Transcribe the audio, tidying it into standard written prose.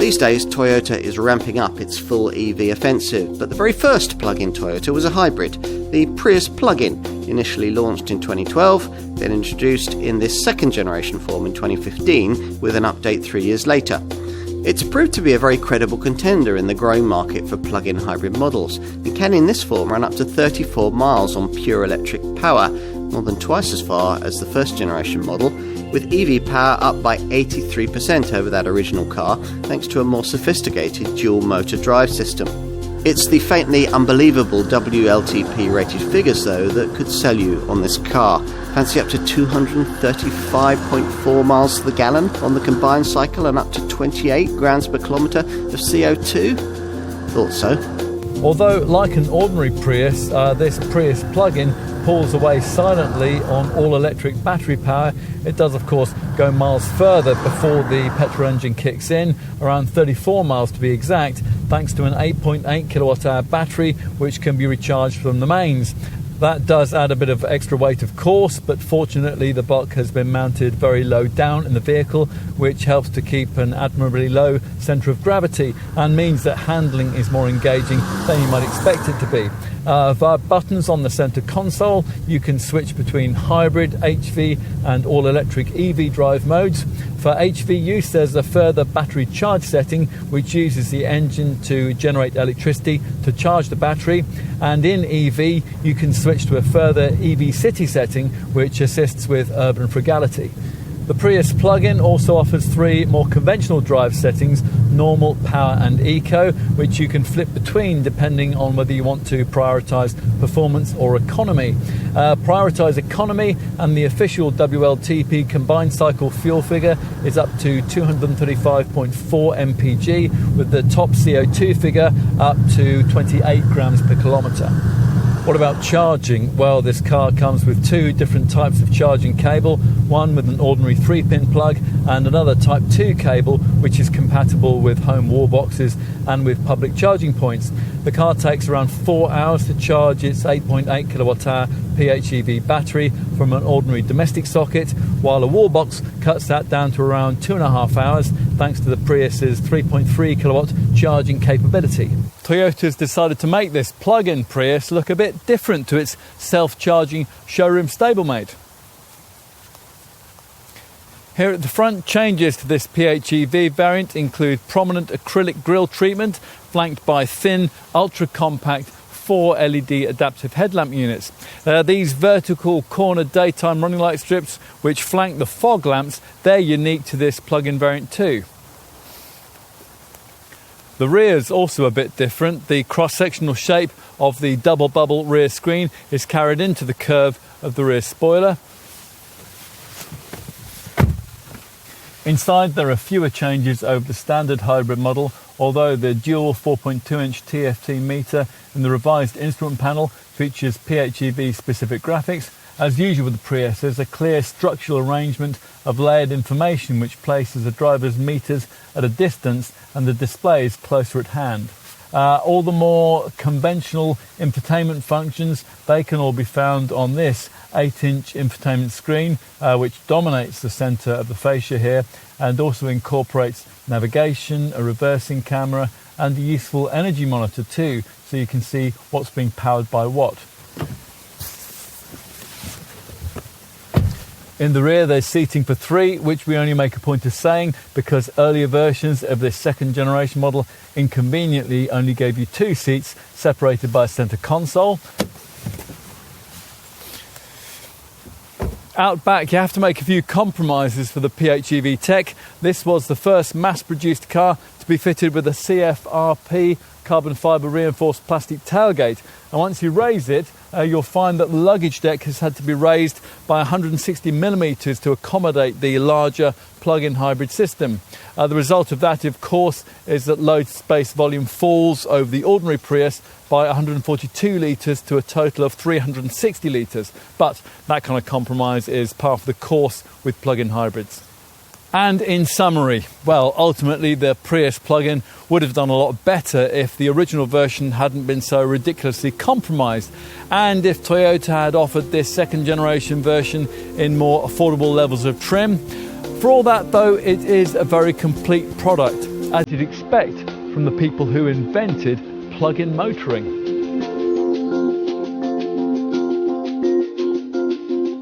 These days, Toyota is ramping up its full EV offensive, but the very first plug-in Toyota was a hybrid, the Prius plug-in, initially launched in 2012, then introduced in this second generation form in 2015, with an update 3 years later. It's proved to be a very credible contender in the growing market for plug-in hybrid models, and can in this form run up to 34 miles on pure electric power, more than twice as far as the first generation model, with EV power up by 83% over that original car, thanks to a more sophisticated dual motor drive system. It's the faintly unbelievable WLTP rated figures though that could sell you on this car. Fancy up to 235.4 miles to the gallon on the combined cycle and up to 28 grams per kilometre of CO2? Thought so. Although, like an ordinary Prius, this Prius plug-in pulls away silently on all-electric battery power. It does, of course, go miles further before the petrol engine kicks in, around 34 miles to be exact, thanks to an 8.8 kilowatt-hour battery which can be recharged from the mains. That does add a bit of extra weight, of course, but fortunately the block has been mounted very low down in the vehicle, which helps to keep an admirably low centre of gravity and means that handling is more engaging than you might expect it to be. Via buttons on the centre console, you can switch between hybrid, HV and all-electric EV drive modes. For HV use, there's a further battery charge setting which uses the engine to generate electricity to charge the battery, and in EV you can switch to a further EV City setting which assists with urban frugality. The Prius plug-in also offers 3 more conventional drive settings: normal, power and eco, which you can flip between depending on whether you want to prioritise performance or economy. Prioritise economy, and the official WLTP combined cycle fuel figure is up to 235.4 mpg, with the top CO2 figure up to 28 grams per kilometre. What about charging? Well, this car comes with 2 different types of charging cable, one with an ordinary 3-pin plug and another Type 2 cable which is compatible with home wall boxes and with public charging points. The car takes around 4 hours to charge its 8.8 kilowatt-hour PHEV battery from an ordinary domestic socket, while a wall box cuts that down to around 2.5 hours thanks to the Prius's 3.3 kilowatt charging capability. Toyota's decided to make this plug-in Prius look a bit different to its self-charging showroom stablemate. Here at the front, changes to this PHEV variant include prominent acrylic grille treatment flanked by thin, ultra-compact 4 LED adaptive headlamp units. These vertical corner daytime running light strips which flank the fog lamps, they're unique to this plug-in variant too. The rear's also a bit different. The cross-sectional shape of the double bubble rear screen is carried into the curve of the rear spoiler. Inside there are fewer changes over the standard hybrid model, although the dual 4.2-inch TFT meter in the revised instrument panel features PHEV specific graphics. As usual with the Prius, there's a clear structural arrangement of layered information which places the driver's meters at a distance and the displays closer at hand. All the more conventional infotainment functions, they can all be found on this 8-inch infotainment screen, which dominates the centre of the fascia here and also incorporates navigation, a reversing camera and a useful energy monitor too, so you can see what's being powered by what. In the rear there's seating for 3, which we only make a point of saying because earlier versions of this second generation model inconveniently only gave you 2 seats separated by a centre console. Out back you have to make a few compromises for the PHEV tech. This was the first mass-produced car to be fitted with a CFRP carbon fibre reinforced plastic tailgate, and once you raise it you'll find that the luggage deck has had to be raised by 160 millimetres to accommodate the larger plug-in hybrid system. The result of that, of course, is that load space volume falls over the ordinary Prius by 142 litres to a total of 360 litres, but that kind of compromise is par for the course with plug-in hybrids. And in summary, well, ultimately the Prius plug-in would have done a lot better if the original version hadn't been so ridiculously compromised, and if Toyota had offered this second generation version in more affordable levels of trim. For all that though, it is a very complete product. as you'd expect from the people who invented plug-in motoring.